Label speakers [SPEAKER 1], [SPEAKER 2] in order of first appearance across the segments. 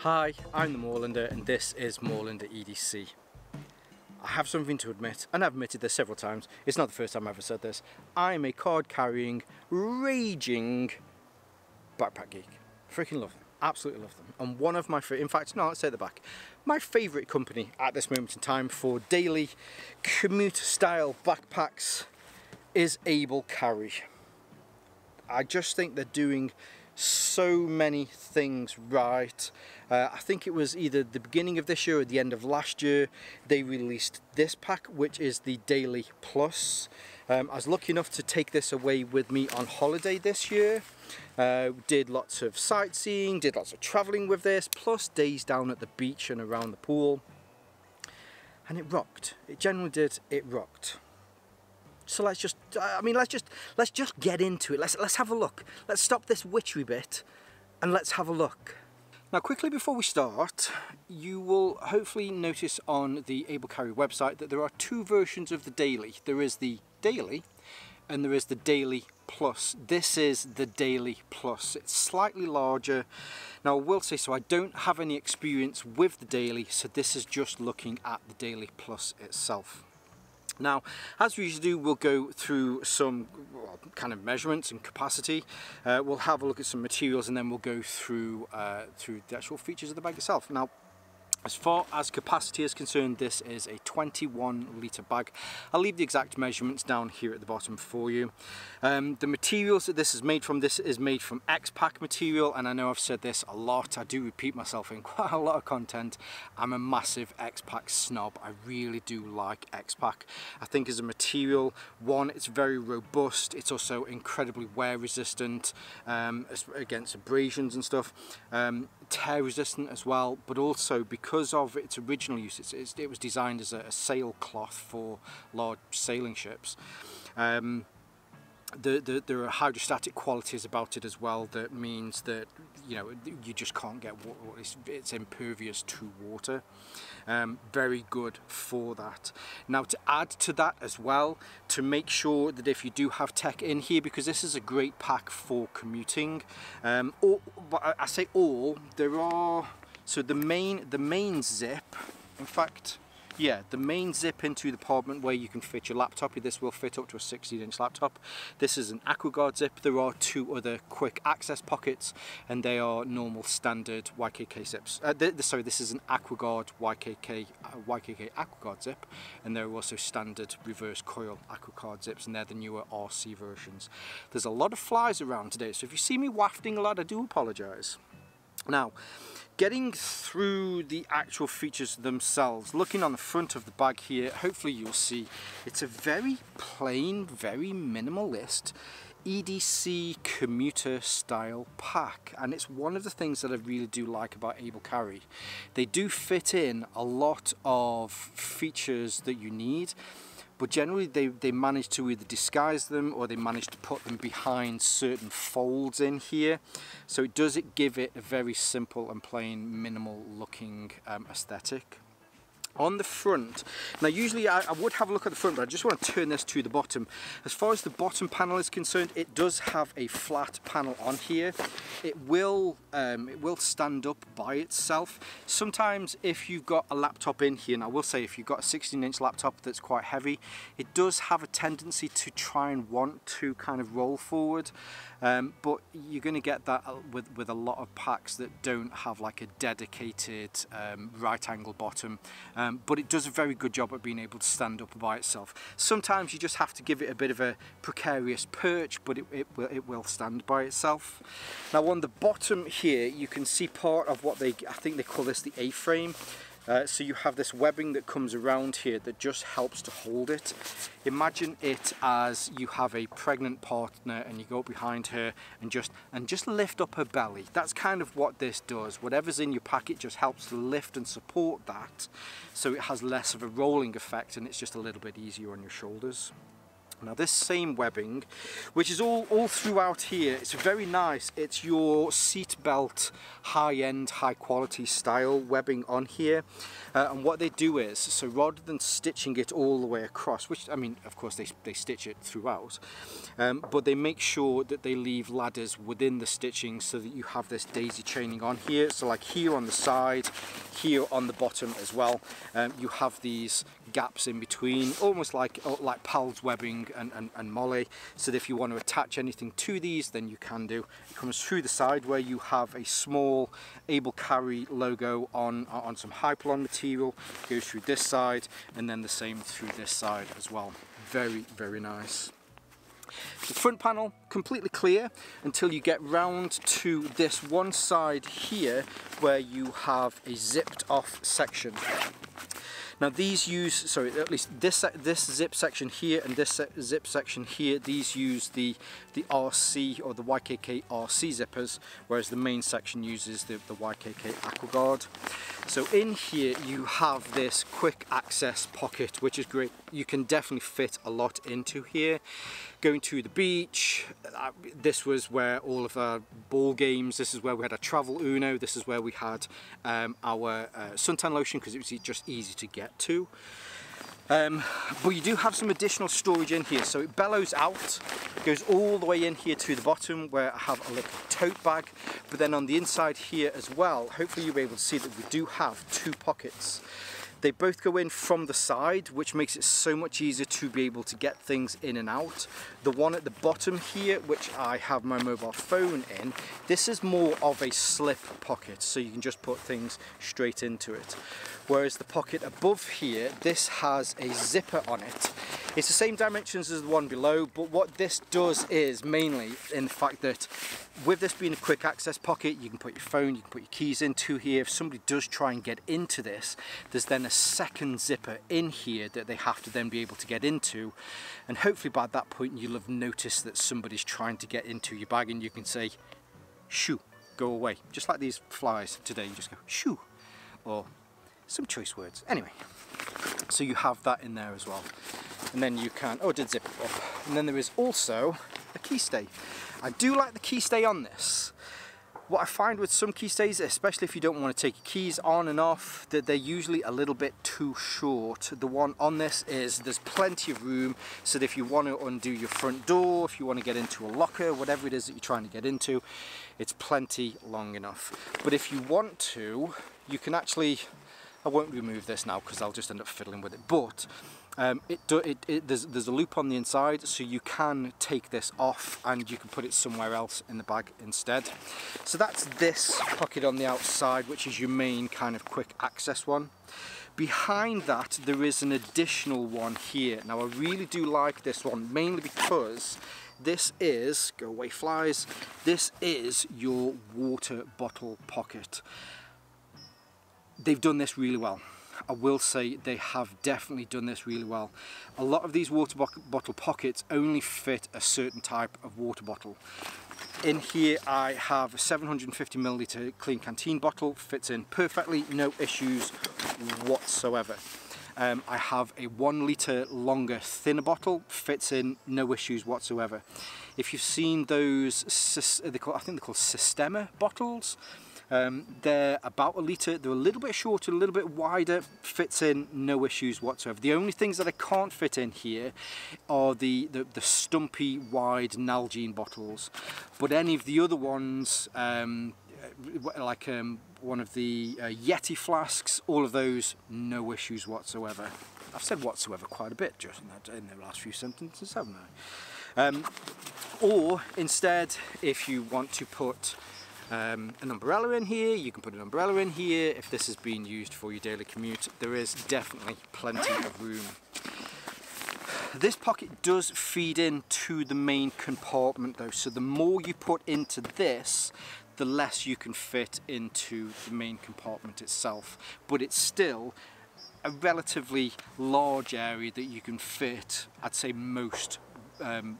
[SPEAKER 1] Hi, I'm the Moorlander and this is Moorlander EDC. I have something to admit, and I've admitted this several times. It's not the first time I've ever said this. I'm a card carrying, raging backpack geek. Freaking love them. Absolutely love them. And one of my in fact, no, let's say at the back. My favourite company at this moment in time for daily commuter style backpacks is Able Carry. I just think they're doing so many things right. I think it was either the beginning of this year or the end of last year they released this pack, which is the Daily Plus. I was lucky enough to take this away with me on holiday this year. Did lots of sightseeing, did lots of travelling with this, plus days down at the beach and around the pool, and it rocked. It generally did. It rocked. So let's just get into it. Let's have a look. Let's stop this witchery bit and let's have a look. Now quickly before we start, you will hopefully notice on the Able Carry website that there are two versions of the Daily. There is the Daily and there is the Daily Plus. This is the Daily Plus. It's slightly larger. Now I will say, so I don't have any experience with the Daily, so this is just looking at the Daily Plus itself. Now, as we usually do, we'll go through some kind of measurements and capacity. We'll have a look at some materials and then we'll go through the actual features of the bag itself. Now, as far as capacity is concerned, this is a 21 litre bag. I'll leave the exact measurements down here at the bottom for you. The materials that this is made from, X-Pack material, and I know I've said this a lot, I do repeat myself in quite a lot of content. I'm a massive X-Pack snob. I really do like X-Pack. I think as a material, one, it's very robust, it's also incredibly wear resistant against abrasions and stuff, tear resistant as well, but also because of its original use, it was designed as a sail cloth for large sailing ships. There are hydrostatic qualities about it as well that means that, you know, you just can't get water. It's impervious to water. Very good for that. Now, to add to that as well, to make sure that if you do have tech in here, because this is a great pack for commuting, but I say all, there are, so the main zip, in fact, yeah, the main zip into the compartment where you can fit your laptop. This will fit up to a 16-inch laptop. This is an AquaGuard zip. There are two other quick access pockets, and they are normal standard YKK zips. Sorry, this is an AquaGuard YKK AquaGuard zip, and there are also standard reverse coil AquaGuard zips, and they're the newer RC versions. There's a lot of flies around today, so if you see me wafting a lot, I do apologise. Now, getting through the actual features themselves, looking on the front of the bag here, hopefully you'll see it's a very plain, very minimalist EDC commuter style pack, and it's one of the things that I really do like about Able Carry. They do fit in a lot of features that you need, but generally they manage to either disguise them or they manage to put them behind certain folds in here. So it does give it a very simple and plain, minimal looking aesthetic. On the front, now usually I would have a look at the front, but I just want to turn this to the bottom. As far as the bottom panel is concerned, it does have a flat panel on here. It will stand up by itself. Sometimes if you've got a laptop in here, and I will say if you've got a 16-inch laptop that's quite heavy, it does have a tendency to try and want to kind of roll forward. But you're going to get that with a lot of packs that don't have like a dedicated right angle bottom. But it does a very good job at being able to stand up by itself. Sometimes you just have to give it a bit of a precarious perch, but it will stand by itself. Now on the bottom here, you can see part of what I think they call this the A-frame. So you have this webbing that comes around here that just helps to hold it. Imagine it as you have a pregnant partner and you go behind her and just lift up her belly. That's kind of what this does. Whatever's in your packet just helps to lift and support that, so it has less of a rolling effect and it's just a little bit easier on your shoulders. Now this same webbing, which is all throughout here, it's very nice. It's your seat belt, high-end, high-quality style webbing on here. And what they do is, so rather than stitching it all the way across, which, I mean, of course they stitch it throughout, but they make sure that they leave ladders within the stitching so that you have this daisy chaining on here. So like here on the side, here on the bottom as well, you have these gaps in between, almost like Pal's webbing and Molly, so that if you want to attach anything to these, then you can do. It comes through the side where you have a small Able Carry logo on some Hypalon material, goes through this side, and then the same through this side as well. Very, very nice. The front panel completely clear until you get round to this one side here where you have a zipped off section. Now these use, sorry, at least this zip section here and this zip section here, these use the RC or the YKK RC zippers, whereas the main section uses the YKK AquaGuard. So in here you have this quick access pocket, which is great. You can definitely fit a lot into here. Going to the beach, this was where all of our ball games, this is where we had our travel Uno, this is where we had our suntan lotion, because it was just easy to get to. But you do have some additional storage in here, so it bellows out, goes all the way in here to the bottom where I have a little tote bag, but then on the inside here as well, hopefully you'll be able to see that we do have two pockets. They both go in from the side, which makes it so much easier to be able to get things in and out. The one at the bottom here, which I have my mobile phone in, this is more of a slip pocket, so you can just put things straight into it. Whereas the pocket above here, this has a zipper on it. It's the same dimensions as the one below, but what this does is mainly in the fact that with this being a quick access pocket, you can put your phone, you can put your keys into here. If somebody does try and get into this, there's then a second zipper in here that they have to then be able to get into. And hopefully by that point you'll have noticed that somebody's trying to get into your bag and you can say, shoo, go away. Just like these flies today, you just go, shoo, or some choice words. Anyway, so you have that in there as well. And then you can, oh, it did zip it up. And then there is also a key stay. I do like the key stay on this. What I find with some key stays, especially if you don't want to take your keys on and off, that they're usually a little bit too short. The one on this is, there's plenty of room, so that if you want to undo your front door, if you want to get into a locker, whatever it is that you're trying to get into, it's plenty long enough. But if you want to, you can actually, I won't remove this now because I'll just end up fiddling with it, but there's a loop on the inside, so you can take this off and you can put it somewhere else in the bag instead. So that's this pocket on the outside, which is your main kind of quick access one. Behind that there is an additional one here. Now I really do like this one, mainly because this is, go away flies, this is your water bottle pocket. They've done this really well. I will say they have definitely done this really well. A lot of these water bottle pockets only fit a certain type of water bottle. In here I have a 750ml clean canteen bottle, fits in perfectly, no issues whatsoever. I have a 1 litre longer, thinner bottle, fits in, no issues whatsoever. If you've seen those, I think they're called Systema bottles, they're about a litre, they're a little bit shorter, a little bit wider, fits in, no issues whatsoever. The only things that I can't fit in here are the stumpy, wide Nalgene bottles, but any of the other ones, like one of the Yeti flasks, all of those, no issues whatsoever. I've said whatsoever quite a bit just in the last few sentences, haven't I? Or instead, if you want to put an umbrella in here, you can put an umbrella in here. If this is being used for your daily commute, there is definitely plenty of room. This pocket does feed into the main compartment though, so the more you put into this, the less you can fit into the main compartment itself, but it's still a relatively large area that you can fit, I'd say, most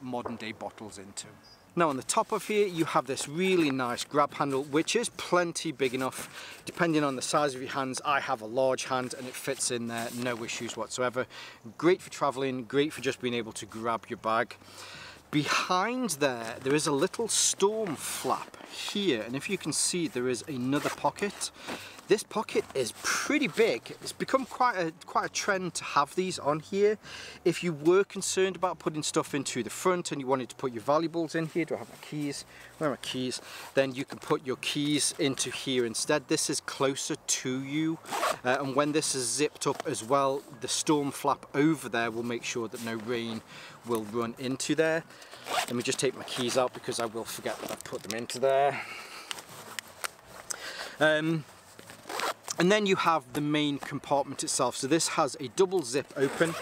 [SPEAKER 1] modern day bottles into. Now on the top of here you have this really nice grab handle, which is plenty big enough depending on the size of your hands. I have a large hand and it fits in there, no issues whatsoever. Great for traveling, great for just being able to grab your bag. Behind there is a little storm flap here, and if you can see there is another pocket. This pocket is pretty big. It's become quite a trend to have these on here. If you were concerned about putting stuff into the front and you wanted to put your valuables in here, do I have my keys? Where are my keys? Then you can put your keys into here instead. This is closer to you, and when this is zipped up as well, the storm flap over there will make sure that no rain will run into there. Let me just take my keys out because I will forget that I've put them into there. And then you have the main compartment itself. So this has a double zip open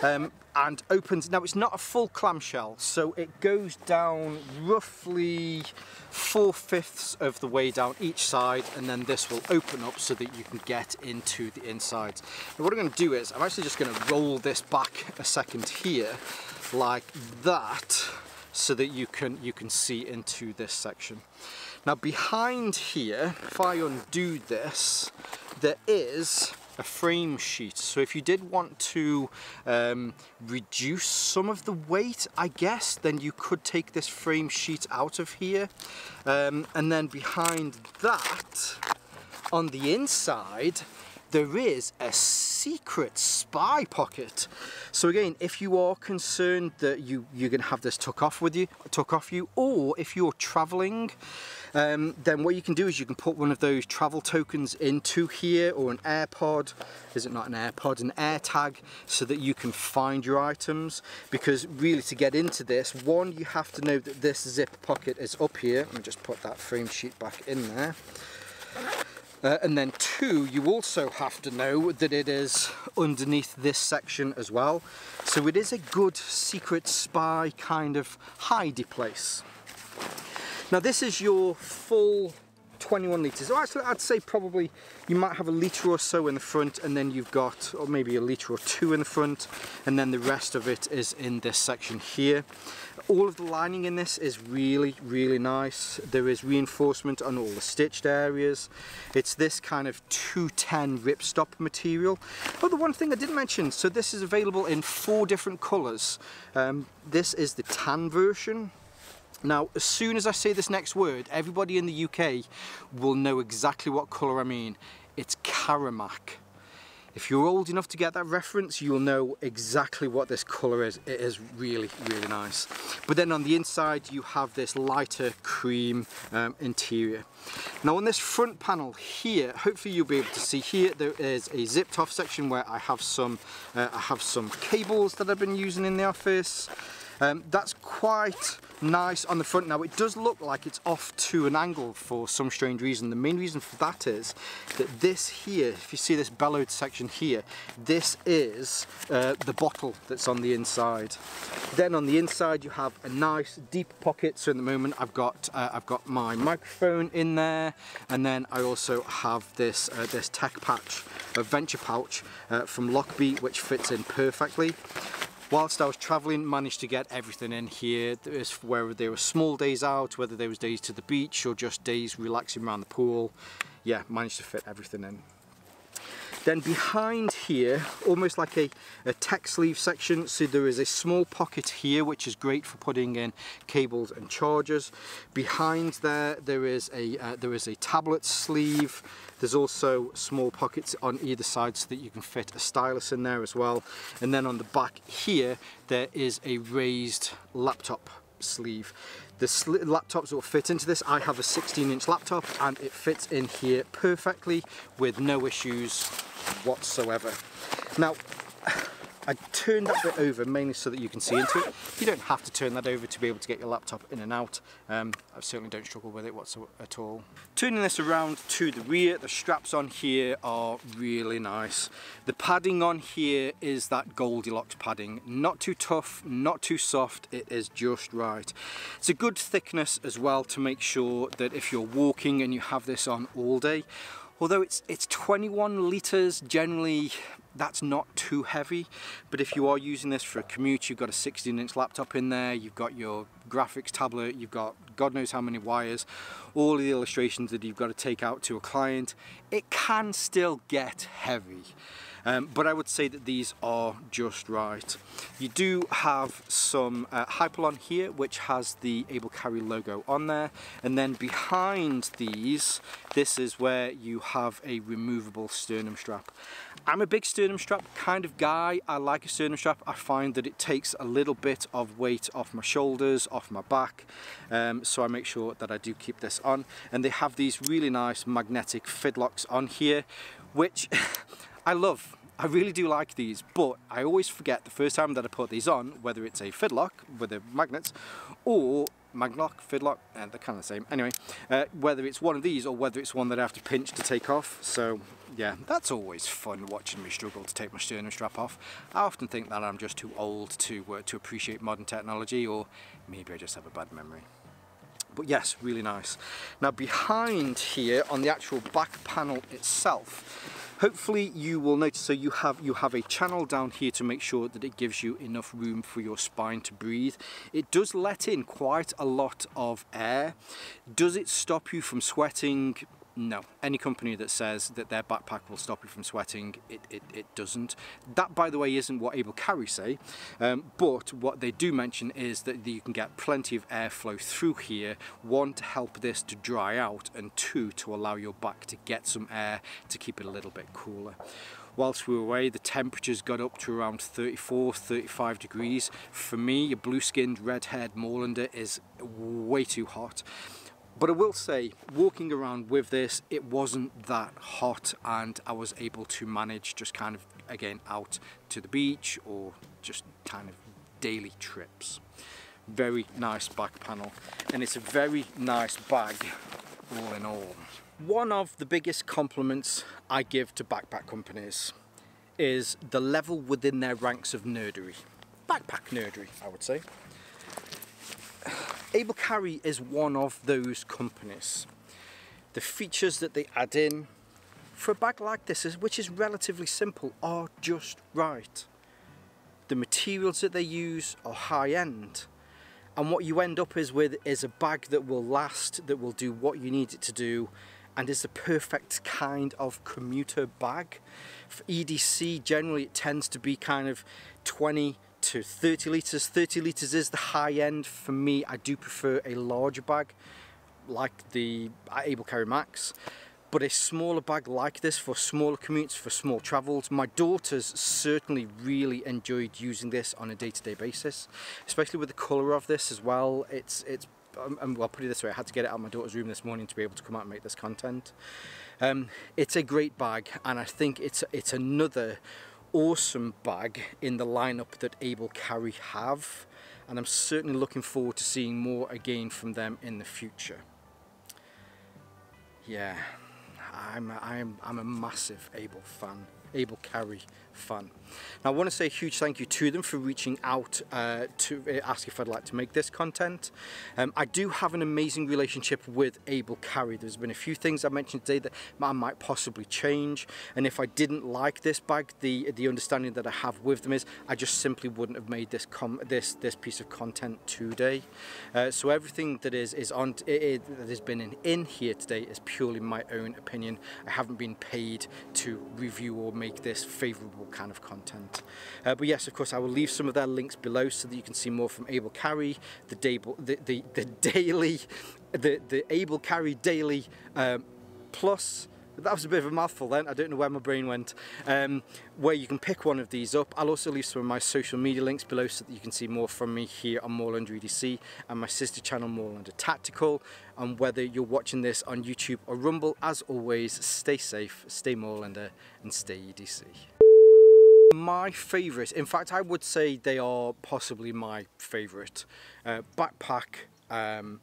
[SPEAKER 1] and opens. Now it's not a full clamshell, so it goes down roughly 4/5 of the way down each side, and then this will open up so that you can get into the insides. Now what I'm going to do is I'm actually just going to roll this back a second here like that, so that you can see into this section. Now behind here, if I undo this, there is a frame sheet. So if you did want to reduce some of the weight, I guess, then you could take this frame sheet out of here. And then behind that, on the inside, there is a secret spy pocket. So again, if you are concerned that you're going to have this tuck off you, or if you're traveling, then what you can do is you can put one of those travel tokens into here, or an AirPod. Is it not an AirPod? An AirTag, so that you can find your items. Because really, to get into this, one, you have to know that this zip pocket is up here. Let me just put that frame sheet back in there. And then two, you also have to know that it is underneath this section as well. So it is a good secret spy kind of hidey place. Now this is your full 21 litres. So actually I'd say probably you might have a litre or so in the front, and then you've got, or maybe a litre or two in the front, and then the rest of it is in this section here. All of the lining in this is really, really nice. There is reinforcement on all the stitched areas. It's this kind of 210 ripstop material. Oh, the one thing I didn't mention, so this is available in 4 different colours. This is the tan version. Now, as soon as I say this next word, everybody in the UK will know exactly what colour I mean. It's Caramac. If you're old enough to get that reference, you'll know exactly what this colour is. It is really, really nice. But then on the inside, you have this lighter cream interior. Now on this front panel here, hopefully you'll be able to see here, there is a zipped off section where I have some cables that I've been using in the office. That's quite nice on the front. Now it does look like it's off to an angle for some strange reason. The main reason for that is that this here, if you see this bellowed section here, this is the bottle that's on the inside. Then on the inside you have a nice deep pocket. So in the moment I've got my microphone in there, and then I also have this this tech patch, a venture pouch from Lockbeat, which fits in perfectly. Whilst I was travelling, managed to get everything in here. Whether there were small days out, whether there was days to the beach or just days relaxing around the pool, yeah, managed to fit everything in. Then behind here, almost like a tech sleeve section, so there is a small pocket here which is great for putting in cables and chargers. Behind there is a tablet sleeve. There's also small pockets on either side so that you can fit a stylus in there as well. And then on the back here there is a raised laptop sleeve. The laptops will fit into this. I have a 16-inch laptop and it fits in here perfectly with no issues whatsoever. Now, I turned that bit over mainly so that you can see into it. You don't have to turn that over to be able to get your laptop in and out. I certainly don't struggle with it whatsoever at all. Turning this around to the rear, the straps on here are really nice. The padding on here is that Goldilocks padding. Not too tough, not too soft, it is just right. It's a good thickness as well to make sure that if you're walking and you have this on all day, Although it's 21 litres, generally that's not too heavy, but if you are using this for a commute, you've got a 16-inch laptop in there, you've got your graphics tablet, you've got God knows how many wires, all the illustrations that you've got to take out to a client, it can still get heavy. But I would say that these are just right. You do have some Hyperlon here, which has the Able Carry logo on there, and then behind these, this is where you have a removable sternum strap. I'm a big sternum strap kind of guy. I like a sternum strap. I find that it takes a little bit of weight off my shoulders, off my back, so I make sure that I do keep this on. And they have these really nice magnetic fidlocks on here, which I love. I really do like these, but I always forget the first time that I put these on, whether it's a fidlock with the magnets or maglock, fidlock, and they're kind of the same. Anyway, whether it's one of these or whether it's one that I have to pinch to take off. So yeah, that's always fun watching me struggle to take my sternum strap off. I often think that I'm just too old to appreciate modern technology, or maybe I just have a bad memory. But yes, really nice. Now behind here on the actual back panel itself, hopefully you will notice, so you have a channel down here to make sure that it gives you enough room for your spine to breathe. It does let in quite a lot of air. Does it stop you from sweating? No. Any company that says that their backpack will stop you from sweating, it doesn't. That, by the way, isn't what Able Carry say, but what they do mention is that you can get plenty of airflow through here, one, to help this to dry out, and two, to allow your back to get some air to keep it a little bit cooler. Whilst we were away, the temperatures got up to around 34, 35 degrees. For me, a blue-skinned, red-haired Moorlander is way too hot. But I will say, walking around with this, it wasn't that hot, and I was able to manage just kind of, again, out to the beach or just kind of daily trips. Very nice back panel, and it's a very nice bag all in all. One of the biggest compliments I give to backpack companies is the level within their ranks of nerdery. Backpack nerdery, I would say. Able Carry is one of those companies. The features that they add in for a bag like this, which is relatively simple, are just right. The materials that they use are high end, and what you end up with is a bag that will last, that will do what you need it to do, and is the perfect kind of commuter bag. For EDC, generally it tends to be kind of 20 to 30 litres. 30 litres is the high end. For me, I do prefer a larger bag like the Able Carry Max, but a smaller bag like this for smaller commutes, for small travels. My daughters certainly really enjoyed using this on a day-to-day basis, especially with the colour of this as well. Well, put it this way, I had to get it out of my daughter's room this morning to be able to come out and make this content. It's a great bag, and I think it's another awesome bag in the lineup that Able Carry have, and I'm certainly looking forward to seeing more again from them in the future. Yeah, I'm a massive Able Carry fan. Now I want to say a huge thank you to them for reaching out to ask if I'd like to make this content. I do have an amazing relationship with Able Carry. There's been a few things I mentioned today that I might possibly change, and if I didn't like this bag, the understanding that I have with them is I just simply wouldn't have made this piece of content today. So everything that that has been in here today is purely my own opinion. I haven't been paid to review or make this favourable kind of content. But yes, of course, I will leave some of their links below so that you can see more from Able Carry, the Able Carry Daily Plus. That was a bit of a mouthful then, I don't know where my brain went, where you can pick one of these up. I'll also leave some of my social media links below so that you can see more from me here on Moorlander EDC and my sister channel Moorlander Tactical. And whether you're watching this on YouTube or Rumble, as always, stay safe, stay Moorlander, and stay EDC. My favourite, in fact I would say they are possibly my favourite backpack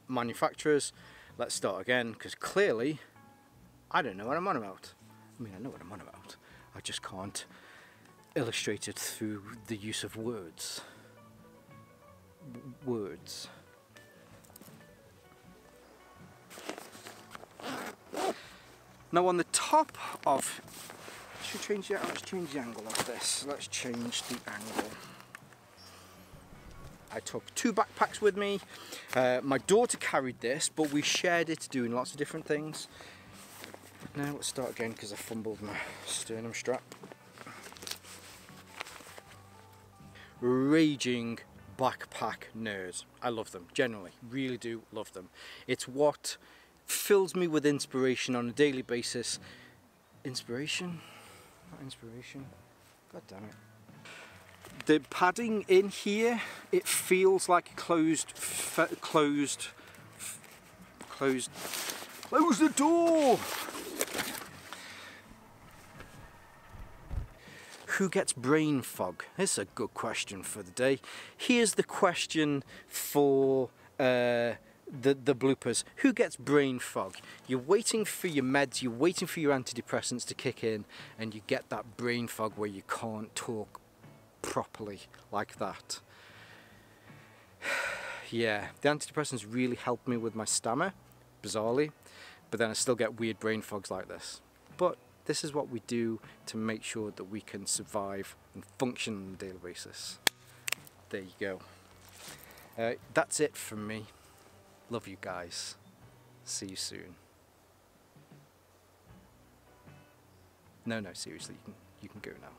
[SPEAKER 1] manufacturers. Let's start again, because clearly I don't know what I'm on about. I mean, I know what I'm on about. I just can't illustrate it through the use of words. Words. Now on the top of, let's change the angle of this. Let's change the angle. I took 2 backpacks with me. My daughter carried this, but we shared it doing lots of different things. Now let's start again because I fumbled my sternum strap. Raging backpack nerd. I love them, generally, really do love them. It's what fills me with inspiration on a daily basis. Inspiration? Not inspiration. God damn it. The padding in here, it feels like close the door! Who gets brain fog? This is a good question for the day. Here's the question for the bloopers. Who gets brain fog? You're waiting for your meds, you're waiting for your antidepressants to kick in, and you get that brain fog where you can't talk properly like that. Yeah, the antidepressants really helped me with my stammer, bizarrely, but then I still get weird brain fogs like this. But this is what we do to make sure that we can survive and function on a daily basis. There you go. That's it from me. Love you guys. See you soon. No, seriously, you can go now.